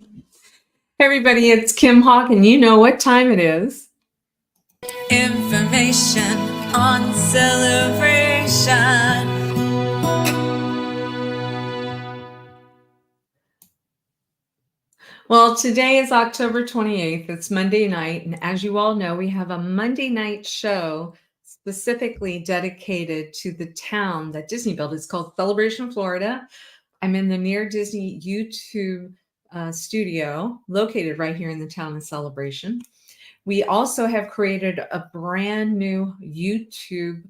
Hey everybody, it's Kim Hawk, and you know what time it is. Information on celebration. Well, today is October 28th. It's Monday night, and as you all know, we have a Monday night show specifically dedicated to the town that Disney built. It's called Celebration Florida. I'm in the Near Disney YouTube studio located right here in the town of Celebration. We also have created a brand new YouTube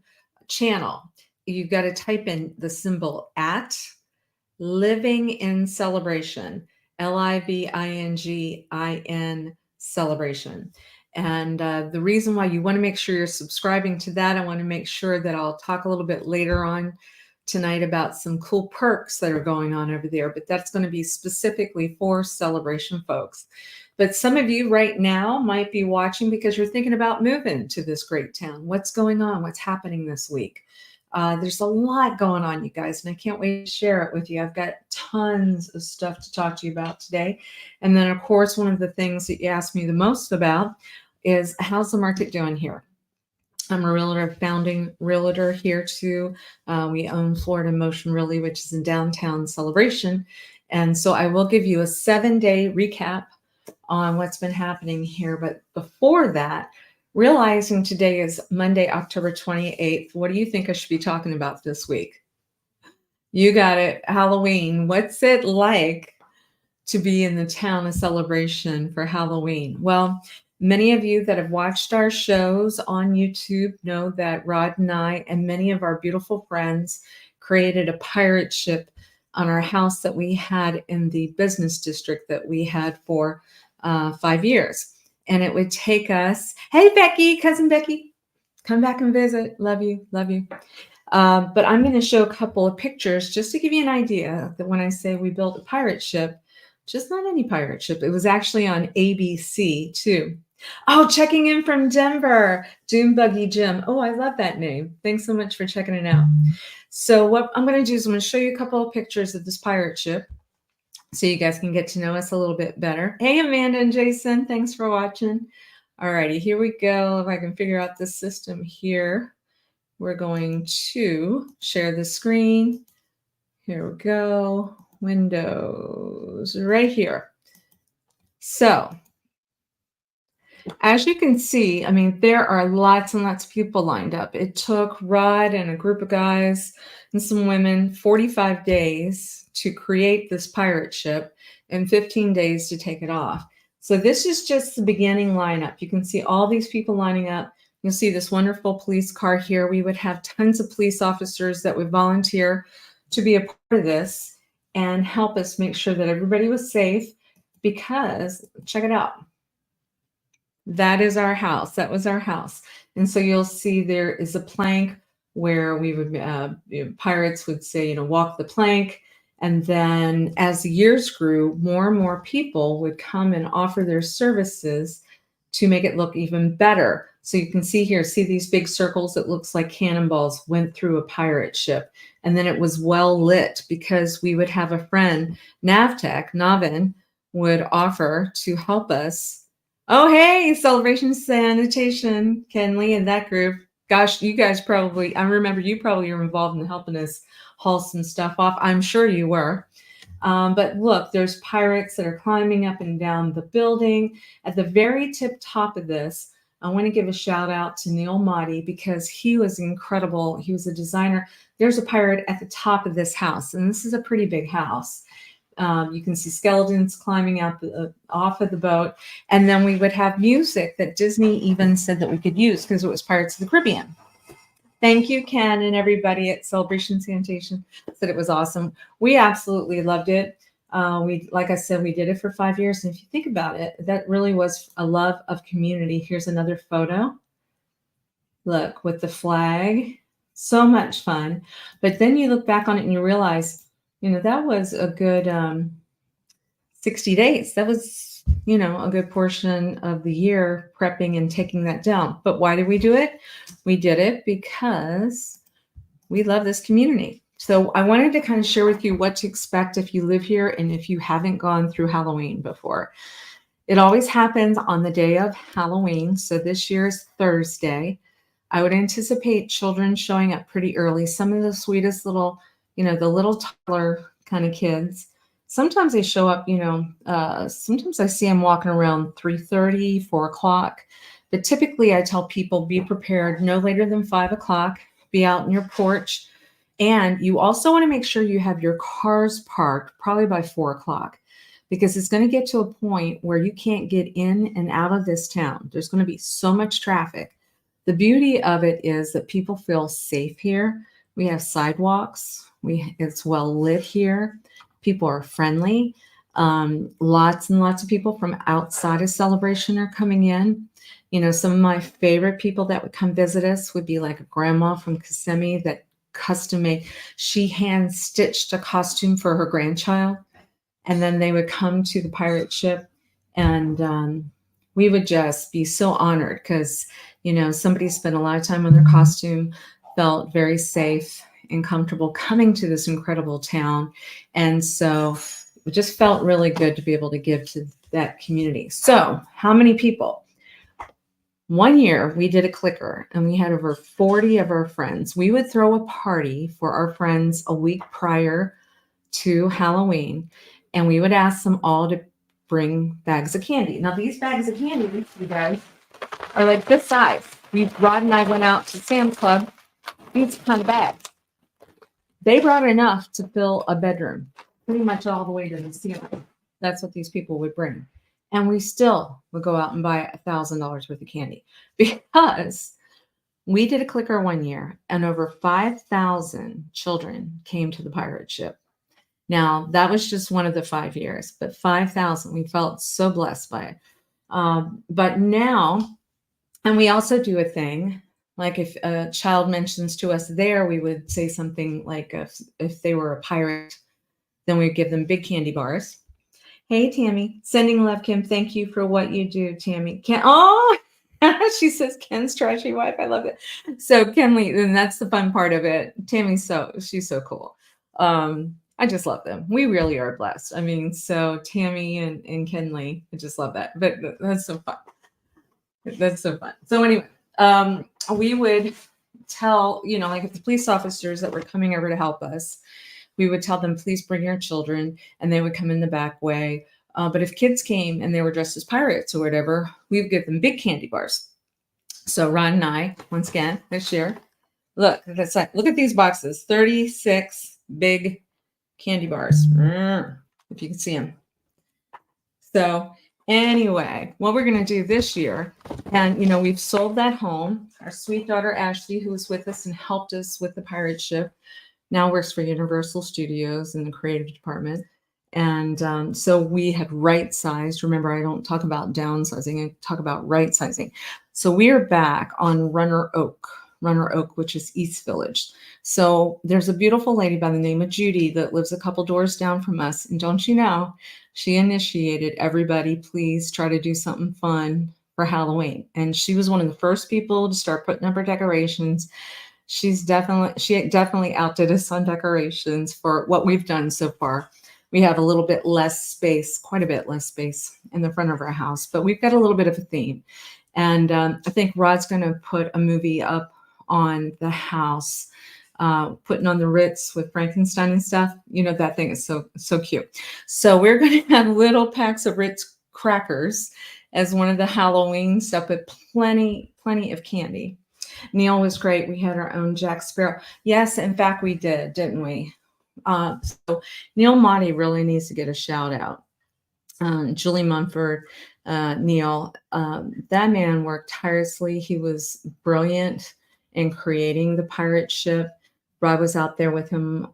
channel. You've got to type in the symbol at Living in Celebration, LIVINGIN Celebration. And the reason why you want to make sure you're subscribing to that, I want to make sure that I'll talk a little bit later on tonight about some cool perks that are going on over there, but that's going to be specifically for Celebration folks. But some of you right now might be watching because you're thinking about moving to this great town. What's going on? What's happening this week? There's a lot going on, you guys, and I can't wait to share it with you. I've got tons of stuff to talk to you about today. And then, of course, one of the things that you asked me the most about is how's the market doing here? I'm a realtor, founding realtor here too. We own Florida Motion Realty, which is in downtown Celebration. And so I will give you a 7-day recap on what's been happening here. But before that, realizing today is Monday, October 28th, what do you think I should be talking about this week? You got it, Halloween. What's it like to be in the town of Celebration for Halloween? Well, many of you that have watched our shows on YouTube know that Rod and I and many of our beautiful friends created a pirate ship on our house that we had in the business district that we had for 5 years. And it would take us, hey, Becky, cousin Becky, come back and visit. Love you, love you. But I'm going to show a couple of pictures just to give you an idea that when I say we built a pirate ship, just not any pirate ship. It was actually on ABC too. Oh, checking in from Denver, Doom Buggy Jim. Oh, I love that name. Thanks so much for checking it out. So what I'm going to do is I'm going to show you a couple of pictures of this pirate ship so you guys can get to know us a little bit better. Hey, Amanda and Jason, thanks for watching. All righty, here we go. If I can figure out this system here, we're going to share the screen. Here we go. Windows right here. So as you can see, I mean, there are lots and lots of people lined up. It took Rod and a group of guys and some women 45 days to create this pirate ship and 15 days to take it off. So this is just the beginning lineup. You can see all these people lining up. You'll see this wonderful police car here. We would have tons of police officers that would volunteer to be a part of this and help us make sure that everybody was safe because, check it out. That is our house. That was our house. And so you'll see there is a plank where we would, pirates would say, walk the plank. And then as the years grew, more and more people would come and offer their services to make it look even better. So you can see here, see these big circles? It looks like cannonballs went through a pirate ship. And then it was well lit because we would have a friend, Navin, would offer to help us. Oh, hey, Celebration Sanitation, Kenley and that group. Gosh, you guys probably, I remember you probably were involved in helping us haul some stuff off. I'm sure you were. But look, there's pirates that are climbing up and down the building. At the very top of this, I want to give a shout out to Neil Motti because he was incredible. He was a designer. There's a pirate at the top of this house, and this is a pretty big house. You can see skeletons climbing out off of the boat. And then we would have music that Disney even said that we could use because it was Pirates of the Caribbean. Thank you, Ken, and everybody at Celebration Sanitation said it was awesome. We absolutely loved it. Like I said, we did it for 5 years. And if you think about it, that really was a love of community. Here's another photo. Look, with the flag. So much fun. But then you look back on it and you realize, that was a good 60 days. That was, a good portion of the year prepping and taking that down. But why did we do it? We did it because we love this community. So I wanted to kind of share with you what to expect if you live here and if you haven't gone through Halloween before. It always happens on the day of Halloween. So this year's Thursday. I would anticipate children showing up pretty early. Some of the sweetest little, the little toddler kind of kids. Sometimes they show up, sometimes I see them walking around 3:30, 4 o'clock. But typically I tell people be prepared no later than 5 o'clock, be out in your porch. And you also want to make sure you have your cars parked probably by 4 o'clock because it's going to get to a point where you can't get in and out of this town. There's going to be so much traffic. The beauty of it is that people feel safe here. We have sidewalks. It's well lit here. People are friendly. Lots and lots of people from outside of Celebration are coming in. Some of my favorite people that would come visit us would be like a grandma from Kissimmee that custom made. She hand stitched a costume for her grandchild, and then they would come to the pirate ship, and we would just be so honored because somebody spent a lot of time on their costume, felt very safe and comfortable coming to this incredible town, and so it just felt really good to be able to give to that community. So how many people? One year we did a clicker and we had over 40 of our friends. We would throw a party for our friends a week prior to Halloween, and we would ask them all to bring bags of candy. Now these bags of candy, you guys, are like this size. Rod and I went out to Sam's Club. These kind of bags. They brought enough to fill a bedroom, pretty much all the way to the ceiling. That's what these people would bring. And we still would go out and buy $1,000 worth of candy because we did a clicker one year and over 5,000 children came to the pirate ship. Now, that was just one of the 5 years, but 5,000, we felt so blessed by it. But now, and we also do a thing, like if a child mentions to us there, we would say something like if they were a pirate, then we'd give them big candy bars. Hey, Tammy, sending love, Kim. Thank you for what you do, Tammy. She says Ken's trashy wife. I love it. So Kenley, and that's the fun part of it. She's so cool. I just love them. We really are blessed. I mean, so Tammy and Kenley, I just love that. But that's so fun. That's so fun. So anyway, we would tell, like if the police officers that were coming over to help us, we would tell them, please bring your children, and they would come in the back way. But if kids came and they were dressed as pirates or whatever, we would give them big candy bars. So Ron and I, once again, this year, look at these boxes, 36 big candy bars, if you can see them. So anyway, what we're going to do this year, and we've sold that home. Our sweet daughter, Ashley, who was with us and helped us with the pirate ship, now works for Universal Studios in the creative department. And so we had right-sized. Remember, I don't talk about downsizing. I talk about right-sizing. So we are back on Runner Oak, which is East Village. So there's a beautiful lady by the name of Judy that lives a couple doors down from us. And don't you know, she initiated everybody, please try to do something fun for Halloween. And she was one of the first people to start putting up her decorations. She definitely outdid us on decorations for what we've done so far. We have a little bit less space, quite a bit less space in the front of our house, but we've got a little bit of a theme. And I think Rod's going to put a movie up on the house, putting on the Ritz with Frankenstein and stuff. That thing is so cute. So we're going to have little packs of Ritz crackers as one of the Halloween stuff, but plenty of candy. Neil was great. We had our own Jack Sparrow. Yes, in fact, we did, didn't we? So Neil Motti really needs to get a shout out. Julie Mumford, Neil, that man worked tirelessly. He was brilliant in creating the pirate ship. Rod was out there with him,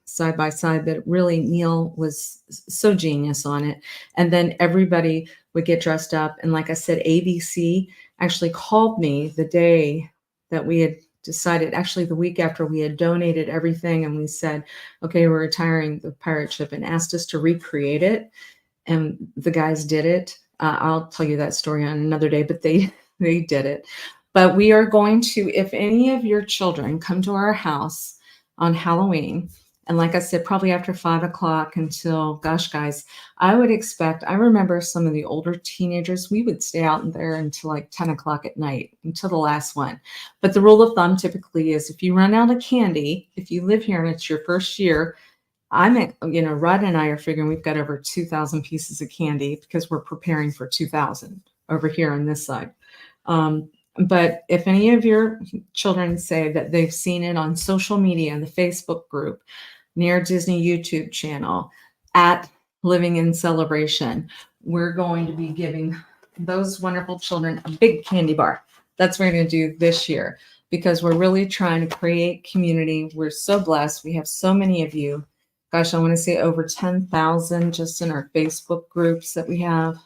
side by side, but really Neil was so genius on it. And then everybody would get dressed up. And like I said, ABC actually called me the day that we had decided, actually the week after we had donated everything, and we said, okay, we're retiring the pirate ship, and asked us to recreate it. And the guys did it. I'll tell you that story on another day, but they did it. But we are going to, if any of your children come to our house on Halloween. And like I said, probably after 5 o'clock until, gosh, guys, I remember some of the older teenagers, we would stay out there until like 10 o'clock at night, until the last one. But the rule of thumb typically is if you run out of candy, if you live here and it's your first year, Rod and I are figuring we've got over 2,000 pieces of candy because we're preparing for 2,000 over here on this side. But if any of your children say that they've seen it on social media, the Facebook group, Near Disney YouTube channel, at Living in Celebration, we're going to be giving those wonderful children a big candy bar. That's what we're going to do this year because we're really trying to create community. We're so blessed. We have so many of you. Gosh, I want to say over 10,000 just in our Facebook groups that we have.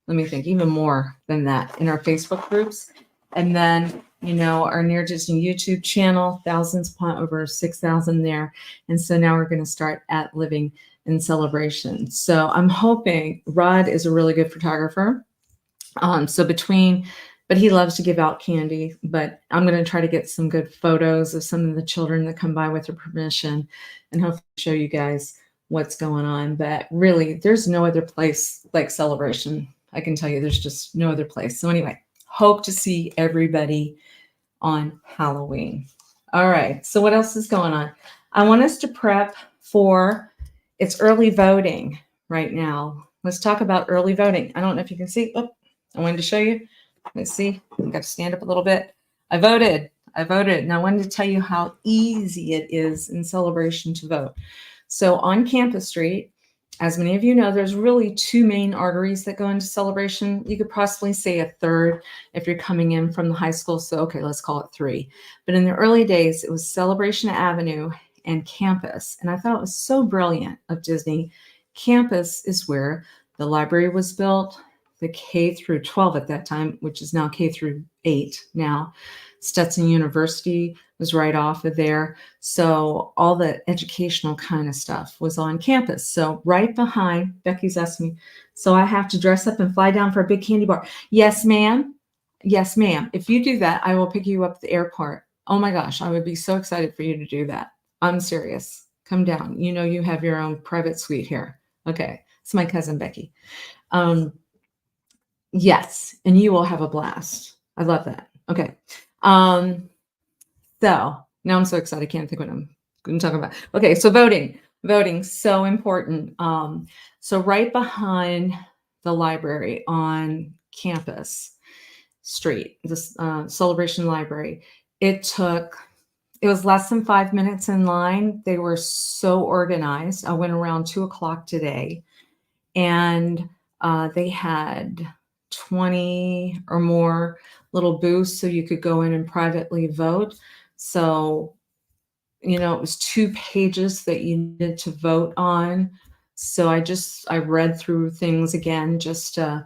Let me think, even more than that in our Facebook groups. And then, our Near Disney YouTube channel, thousands upon over 6,000 there. And so now we're going to start at Living in Celebration. So I'm hoping Rod is a really good photographer. But he loves to give out candy, but I'm going to try to get some good photos of some of the children that come by with their permission and hopefully show you guys what's going on. But really, there's no other place like Celebration. I can tell you there's just no other place. So anyway, hope to see everybody on Halloween. All right. So what else is going on? I want us to prep for it's early voting right now. Let's talk about early voting. I don't know if you can see. Oh, I wanted to show you. Let's see. I've got to stand up a little bit. I voted. And I wanted to tell you how easy it is in Celebration to vote. So on Campus Street, as many of you know, there's really two main arteries that go into Celebration. You could possibly say a third if you're coming in from the high school. So, okay, let's call it three. But in the early days, it was Celebration Avenue and Campus. And I thought it was so brilliant of Disney. Campus is where the library was built, the K through 12 at that time, which is now K through 8 now. Stetson University was right off of there. So all the educational kind of stuff was on campus. So right behind, Becky's asking me, so I have to dress up and fly down for a big candy bar? Yes, ma'am. Yes, ma'am. If you do that, I will pick you up at the airport. Oh my gosh, I would be so excited for you to do that. I'm serious. Come down. You have your own private suite here. Okay. It's my cousin, Becky. Yes. And you will have a blast. I love that. Okay. So now I'm so excited. I can't think what I'm going to talk about. Okay. So voting, so important. So right behind the library on Campus Street, this Celebration Library, it was less than 5 minutes in line. They were so organized. I went around 2:00 today and they had 20 or more little booths so you could go in and privately vote. So, it was 2 pages that you needed to vote on. So I read through things again, just, I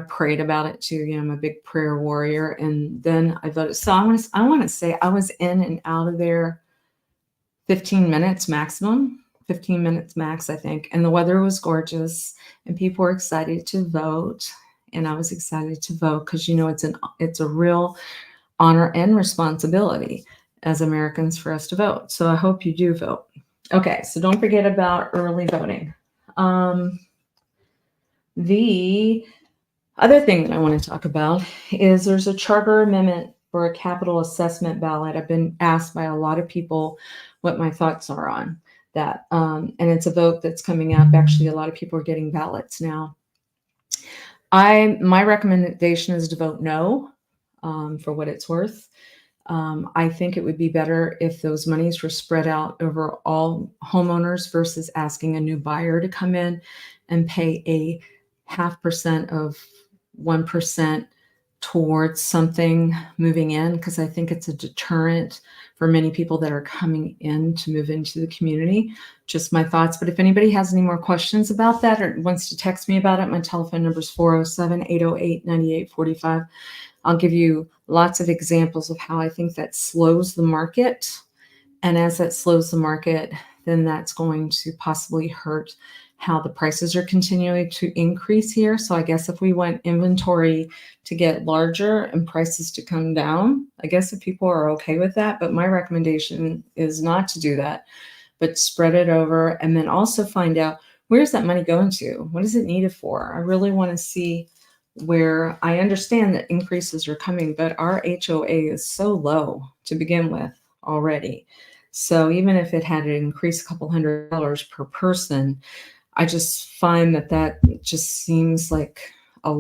prayed about it too. I'm a big prayer warrior. And then I voted. So I want to say I was in and out of there 15 minutes maximum, 15 minutes max, I think. And the weather was gorgeous and people were excited to vote. And I was excited to vote because, it's a real honor and responsibility as Americans for us to vote. So I hope you do vote. Okay, so don't forget about early voting. The other thing that I want to talk about is there's a charter amendment for a capital assessment ballot. I've been asked by a lot of people what my thoughts are on that. And it's a vote that's coming up. Actually, a lot of people are getting ballots now. My recommendation is to vote no, for what it's worth. I think it would be better if those monies were spread out over all homeowners versus asking a new buyer to come in and pay a 0.5% of 1% towards something moving in, because I think it's a deterrent for many people that are coming in to move into the community. Just my thoughts. But if anybody has any more questions about that or wants to text me about it, my telephone number is 407-808-9845. I'll give you lots of examples of how I think that slows the market. And as that slows the market, then that's going to possibly hurt how the prices are continuing to increase here. So I guess if we want inventory to get larger and prices to come down, I guess if people are okay with that, but my recommendation is not to do that, but spread it over and then also find out, where's that money going to? What is it needed for? I really want to see where I understand that increases are coming, but our HOA is so low to begin with already. So even if it had to increase a couple $100 per person, I just find that just seems like a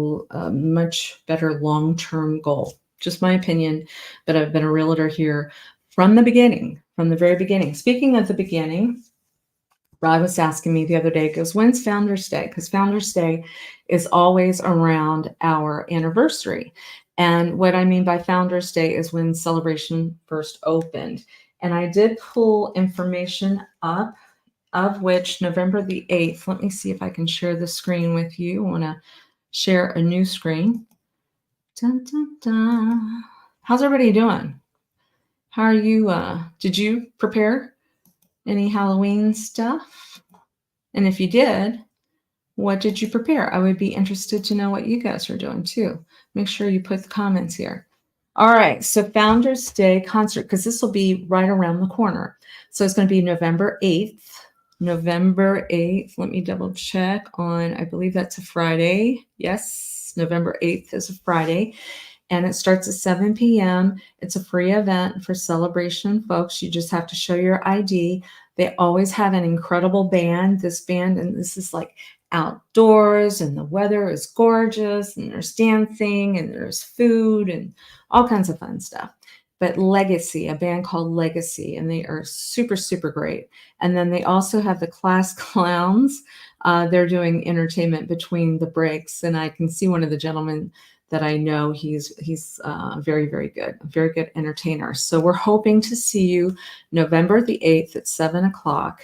much better long-term goal. Just my opinion, but I've been a realtor here from the beginning, from the very beginning. Speaking of the beginning, Rod was asking me the other day, goes, when's Founders Day? Because Founders Day is always around our anniversary. And what I mean by Founders Day is when Celebration first opened. And I did pull information up, of which November the 8th, let me see if I can share the screen with you. I want to share a new screen. Dun, dun, dun. How's everybody doing? How are you? Did you prepare any Halloween stuff? And if you did, what did you prepare? I would be interested to know what you guys are doing too. Make sure you put the comments here. All right, so Founders Day concert, because this will be right around the corner. So it's going to be November 8th. November 8th. Let me double check on, I believe that's a Friday. Yes, November 8th is a Friday. And it starts at 7 p.m. It's a free event for Celebration folks. You just have to show your ID. They always have an incredible band. This band, and this is like outdoors, and the weather is gorgeous, and there's dancing, and there's food, and all kinds of fun stuff. But Legacy, a band called Legacy, and they are super, super great. And then they also have the Class Clowns. They're doing entertainment between the breaks, and I can see one of the gentlemen that I know, he's very, very good, a very good entertainer. So we're hoping to see you November the 8th at 7 o'clock.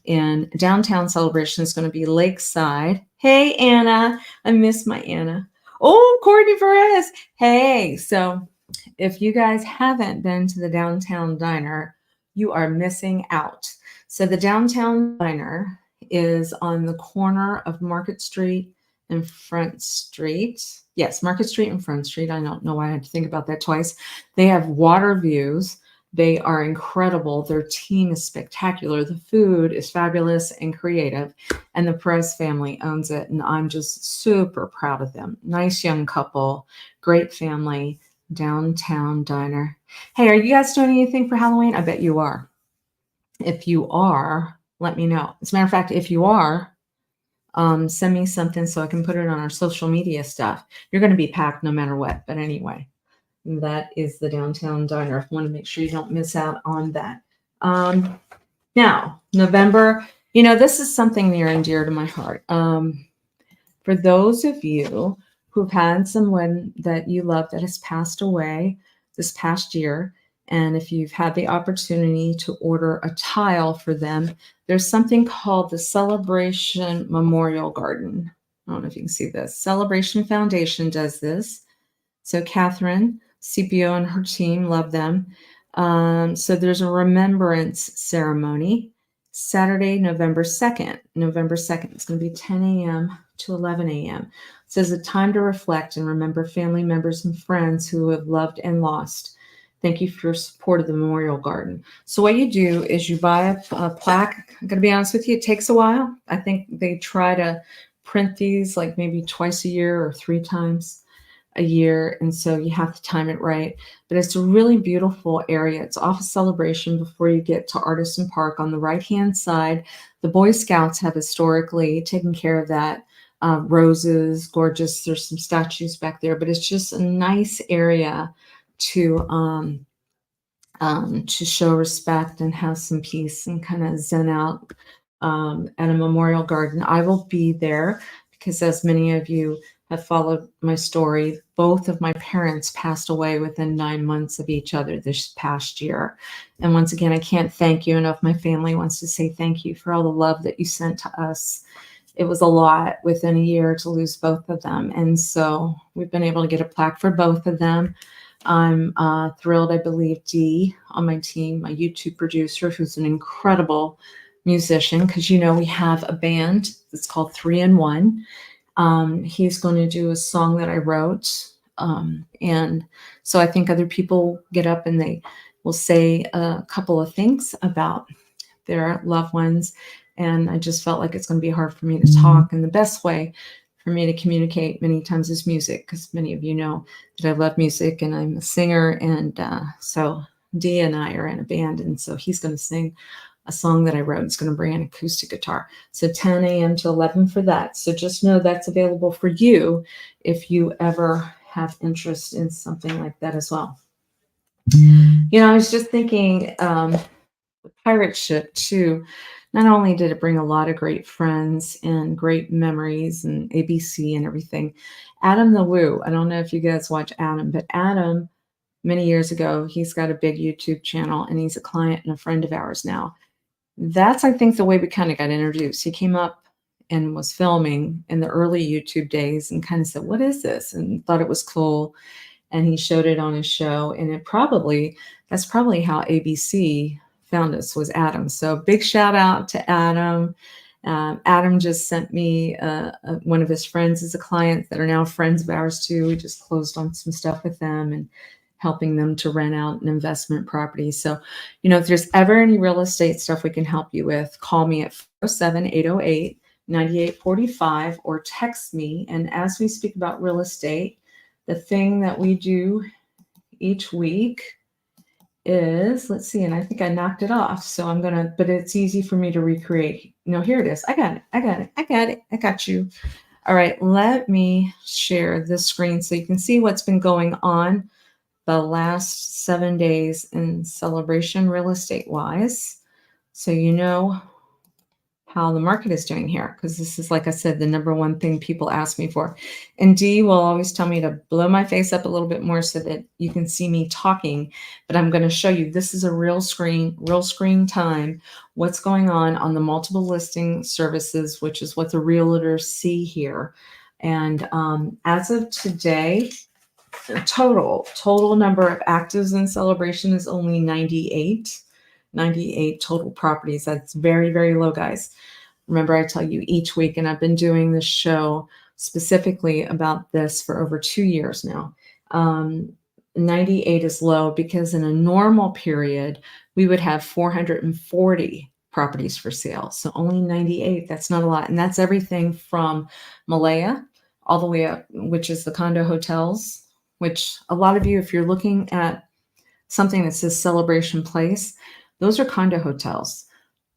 And downtown Celebration is going to be Lakeside. Hey, Anna. I miss my Anna. Oh, Courtney Perez. Hey. So if you guys haven't been to the Downtown Diner, you are missing out. So the Downtown Diner is on the corner of Market Street and Front Street. Yes, Market Street and Front Street. I don't know why I had to think about that twice. They have water views. They are incredible. Their team is spectacular. The food is fabulous and creative. And the Perez family owns it. And I'm just super proud of them. Nice young couple, great family, Downtown Diner. Hey, are you guys doing anything for Halloween? I bet you are. If you are, let me know. As a matter of fact, if you are, send me something so I can put it on our social media stuff. You're going to be packed no matter what. But anyway, that is the Downtown Diner. I want to make sure you don't miss out on that. Now, November, this is something near and dear to my heart. For those of you who've had someone that you love that has passed away this past year, and if you've had the opportunity to order a tile for them, there's something called the Celebration Memorial Garden. I don't know if you can see this. Celebration Foundation does this. So Catherine, CPO, and her team love them. So there's a remembrance ceremony Saturday, November 2nd. November 2nd. It's going to be 10 a.m. to 11 a.m. It says a time to reflect and remember family members and friends who have loved and lost. Thank you for your support of the Memorial Garden. So what you do is you buy a plaque. I'm going to be honest with you, it takes a while. I think they try to print these like maybe twice a year or 3 times a year. And so you have to time it right. But it's a really beautiful area. It's off of Celebration before you get to Artisan Park on the right-hand side. The Boy Scouts have historically taken care of that. Roses, gorgeous. There's some statues back there, but it's just a nice area to show respect and have some peace and kind of zen out at a memorial garden. I will be there because, as many of you have followed my story, both of my parents passed away within 9 months of each other this past year. And once again, I can't thank you enough. My family wants to say thank you for all the love that you sent to us. It was a lot within a year to lose both of them. And so we've been able to get a plaque for both of them. I'm thrilled. I believe Dee on my team, my YouTube producer, who's an incredible musician, because we have a band that's called 3 in 1. He's going to do a song that I wrote. And so I think other people get up and they will say a couple of things about their loved ones. And I just felt like it's going to be hard for me to talk. And the best way for me to communicate many times is music, because many of you know that I love music and I'm a singer. And so Dia and I are in a band. And so he's going to sing a song that I wrote. He's going to bring an acoustic guitar. So 10 a.m. to 11 for that. So just know that's available for you if you ever have interest in something like that as well. I was just thinking, the pirate ship too. Not only did it bring a lot of great friends and great memories and ABC and everything, Adam the Woo. I don't know if you guys watch Adam, but Adam, many years ago, he's got a big YouTube channel and he's a client and a friend of ours now. That's, I think, the way we kind of got introduced. He came up and was filming in the early YouTube days and kind of said, "What is this?" and thought it was cool. And he showed it on his show. And that's probably how ABC found us, was Adam. So big shout out to Adam. Adam just sent me one of his friends as a client that are now friends of ours too. We just closed on some stuff with them and helping them to rent out an investment property. So, if there's ever any real estate stuff we can help you with, call me at 407-808-9845 or text me. And as we speak about real estate, the thing that we do each week is, let's see, and I think I knocked it off. So but it's easy for me to recreate. No, here it is. I got it. I got you. All right, let me share this screen so you can see what's been going on the last 7 days in Celebration real estate wise. So how the market is doing here, because this is, like I said, the number one thing people ask me for. And Dee will always tell me to blow my face up a little bit more so that you can see me talking. But I'm going to show you, this is a real screen time, what's going on the multiple listing services, which is what the realtors see here. And as of today, the total number of actives in Celebration is only 98 total properties. That's very, very low, guys. Remember, I tell you each week, and I've been doing this show specifically about this for over 2 years now. 98 is low because in a normal period, we would have 440 properties for sale. So only 98, that's not a lot. And that's everything from Malaya all the way up, which is the condo hotels, which a lot of you, if you're looking at something that says Celebration Place, those are condo hotels.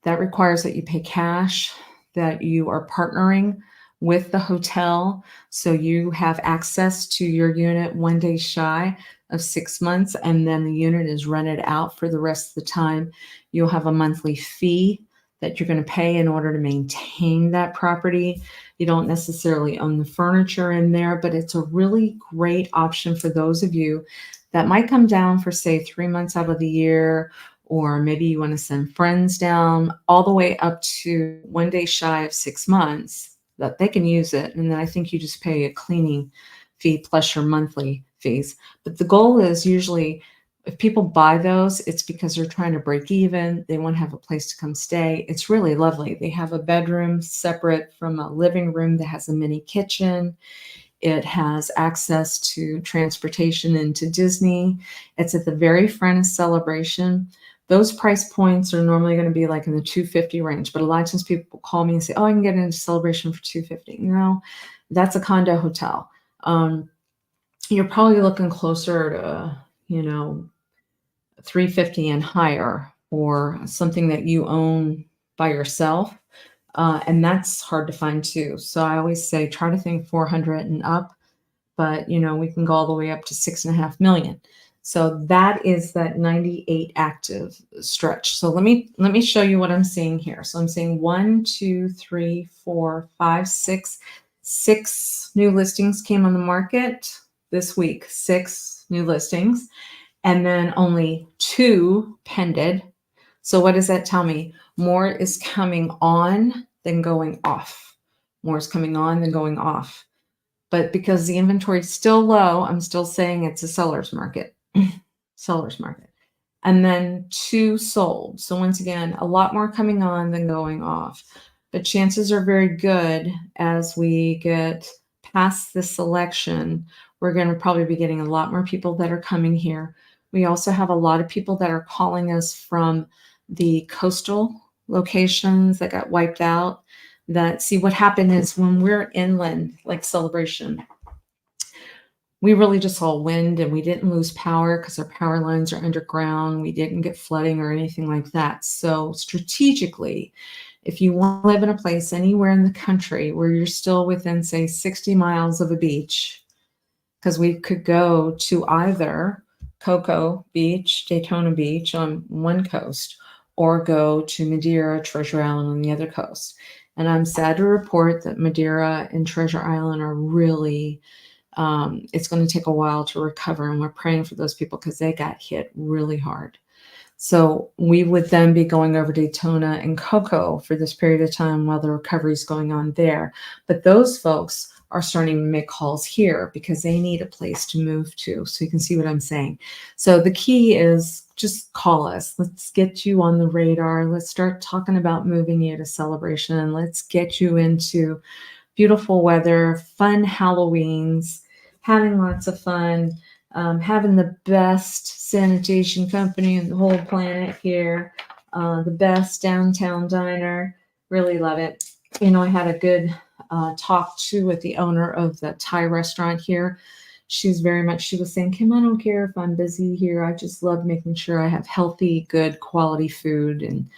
That requires that you pay cash, that you are partnering with the hotel. So you have access to your unit 1 day shy of 6 months, and then the unit is rented out for the rest of the time. You'll have a monthly fee that you're going to pay in order to maintain that property. You don't necessarily own the furniture in there, but it's a really great option for those of you that might come down for, say, 3 months out of the year, or maybe you want to send friends down, all the way up to 1 day shy of 6 months, that they can use it. And then I think you just pay a cleaning fee plus your monthly fees. But the goal is usually, if people buy those, it's because they're trying to break even. They want to have a place to come stay. It's really lovely. They have a bedroom separate from a living room that has a mini kitchen. It has access to transportation into Disney. It's at the very front of Celebration. Those price points are normally going to be like in the $250 range, but a lot of times people call me and say, "Oh, I can get into Celebration for $250." No, that's a condo hotel. You're probably looking closer to, $350 and higher, or something that you own by yourself. And that's hard to find too. So I always say, try to think 400 and up, but we can go all the way up to 6.5 million. So that is that 98 active stretch. So let me show you what I'm seeing here. So I'm seeing 1, 2, 3, 4, 5, 6 new listings came on the market this week. 6 new listings, and then only 2 pended. So what does that tell me? More is coming on than going off. More is coming on than going off. But because the inventory is still low, I'm still saying it's a seller's market. Seller's market. and then 2 sold. So once again, a lot more coming on than going off. But chances are very good as we get past this election, we're going to probably be getting a lot more people that are coming here. We also have a lot of people that are calling us from the coastal locations that got wiped out. That see what happened is when we're inland, like Celebration, we really just saw wind and we didn't lose power because our power lines are underground. We didn't get flooding or anything like that. So, strategically, if you want to live in a place anywhere in the country where you're still within, say, 60 miles of a beach, because we could go to either Cocoa Beach, Daytona Beach on one coast, or go to Madeira, Treasure Island on the other coast. And I'm sad to report that Madeira and Treasure Island are really it's going to take a while to recover, and we're praying for those people because they got hit really hard. So we would then be going over Daytona and Cocoa for this period of time while the recovery is going on there. But those folks are starting to make calls here because they need a place to move to. So you can see what I'm saying. So the key is just call us. Let's get you on the radar. Let's start talking about moving you to Celebration. Let's get you into beautiful weather, fun Halloweens, having lots of fun, having the best sanitation company in the whole planet here, the best downtown diner. Really love it. You know, I had a good talk too with the owner of the Thai restaurant here. She was saying, Kim, I don't care if I'm busy here. I just love making sure I have healthy, good quality food. And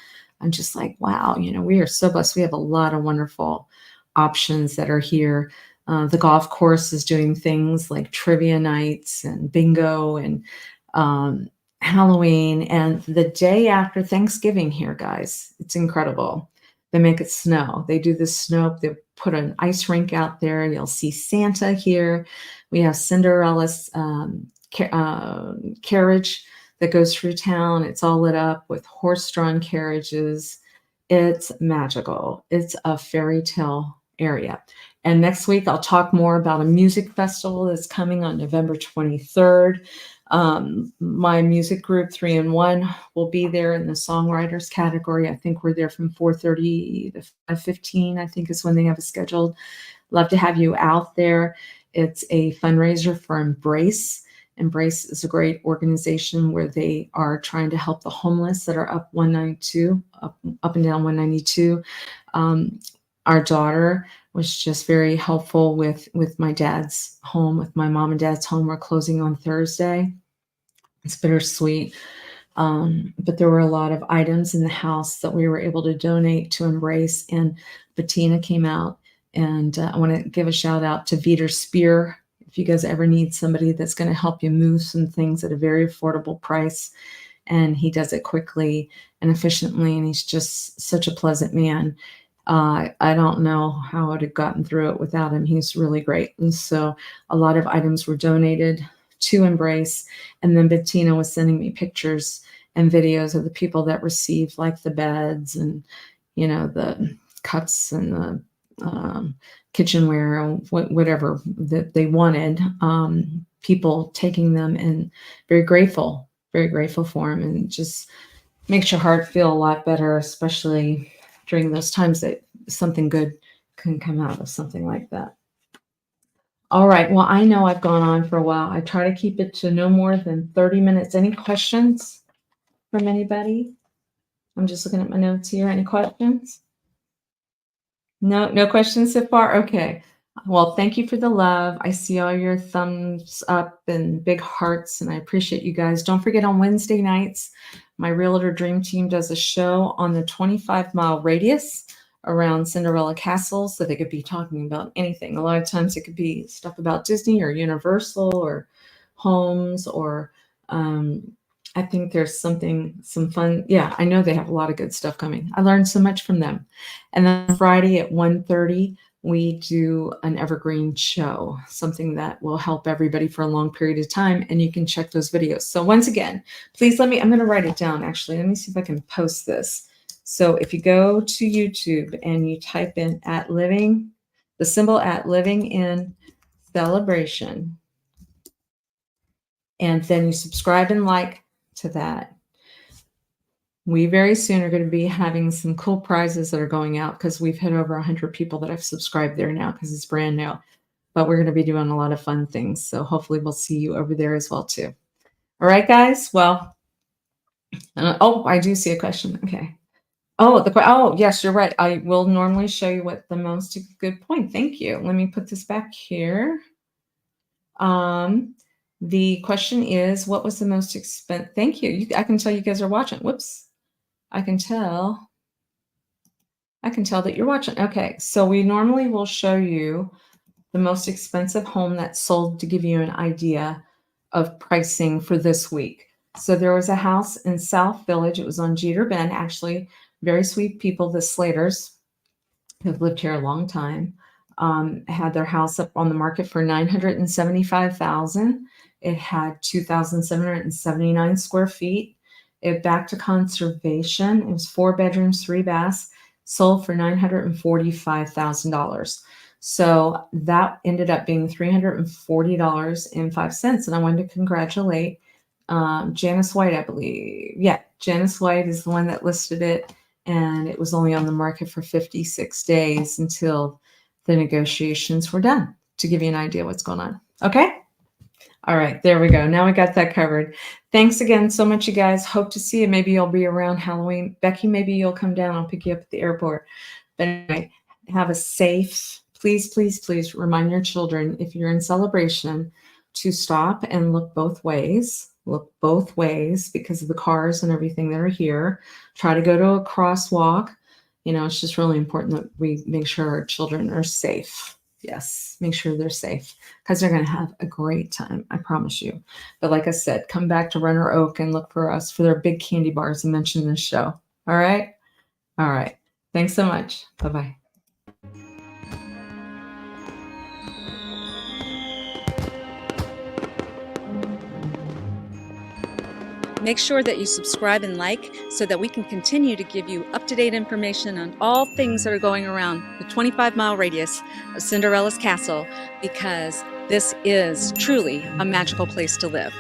I'm just like, wow, you know, we are so blessed. We have a lot of wonderful options that are here. The golf course is doing things like trivia nights and bingo and Halloween. And the day after Thanksgiving here, guys, it's incredible. They make it snow. They do the snow. They put an ice rink out there. You'll see Santa here. We have Cinderella's carriage that goes through town. It's all lit up with horse-drawn carriages. It's magical. It's a fairy tale area. And next week, I'll talk more about a music festival that's coming on November 23rd. My music group, 3 in 1, will be there in the songwriters category. I think we're there from 4:30 to 5:15, I think is when they have it scheduled. Love to have you out there. It's a fundraiser for Embrace. Embrace is a great organization where they are trying to help the homeless that are up 192, up and down 192. Our daughter was just very helpful with my dad's home, with my mom and dad's home. We're closing on Thursday. It's bittersweet. But there were a lot of items in the house that we were able to donate to Embrace. And Bettina came out, and I want to give a shout out to Vitor Spear. If you guys ever need somebody that's going to help you move some things at a very affordable price, and he does it quickly and efficiently, and he's just such a pleasant man. I don't know how I'd have gotten through it without him. He's really great. And so a lot of items were donated to Embrace. And then Bettina was sending me pictures and videos of the people that received, like the beds and, you know, the cups and the kitchenware, or whatever that they wanted. People taking them and very grateful for them, and just makes your heart feel a lot better, especially during those times that something good can come out of something like that. All right. Well, I know I've gone on for a while. I try to keep it to no more than 30 minutes. Any questions from anybody? I'm just looking at my notes here. Any questions? No questions so far? Okay. Well, thank you for the love. I see all your thumbs up and big hearts, and I appreciate you guys. Don't forget, on Wednesday nights, my Realtor Dream Team does a show on the 25-mile radius around Cinderella Castle, so they could be talking about anything. A lot of times it could be stuff about Disney or Universal or homes, or I think there's some fun. Yeah, I know they have a lot of good stuff coming. I learned so much from them. And then Friday at 1:30, we do an evergreen show, something that will help everybody for a long period of time. And you can check those videos. So once again, please I'm going to write it down. Actually, let me see if I can post this. So if you go to YouTube and you type in the symbol at Living in Celebration, and then you subscribe and like to that, We very soon are going to be having some cool prizes that are going out because we've hit over 100 people that have subscribed there now because it's brand new. But we're going to be doing a lot of fun things. So hopefully we'll see you over there as well too. All right, guys. Well, oh, I do see a question. Okay. Oh, yes, you're right. I will normally show you what the most good point. Thank you. Let me put this back here. The question is, what was the most expensive? Thank you. I can tell you guys are watching. Whoops. I can tell that you're watching. Okay. So we normally will show you the most expensive home that sold to give you an idea of pricing for this week. So there was a house in South Village. It was on Jeter Bend. Actually, very sweet people, the Slaters, who've lived here a long time, had their house up on the market for $975,000. It had 2,779 square feet. It back to conservation. It was 4 bedrooms, 3 baths, sold for $945,000. So that ended up being $340.05. And I wanted to congratulate Janice White, I believe. Yeah, Janice White is the one that listed it. And it was only on the market for 56 days until the negotiations were done, to give you an idea what's going on. Okay? All right, there we go. Now we got that covered. Thanks again so much, you guys. Hope to see you. Maybe you'll be around Halloween. Becky, maybe you'll come down. I'll pick you up at the airport. But anyway, have a safe, please, please, please remind your children, if you're in celebration, to stop and look both ways. Look both ways because of the cars and everything that are here. Try to go to a crosswalk. It's just really important that we make sure our children are safe. Yes, make sure they're safe because they're going to have a great time. I promise you. But like I said, come back to Runner Oak and look for us for their big candy bars I mentioned in this show. All right? All right. Thanks so much. Bye-bye. Make sure that you subscribe and like so that we can continue to give you up-to-date information on all things that are going around the 25-mile radius of Cinderella's Castle, because this is truly a magical place to live.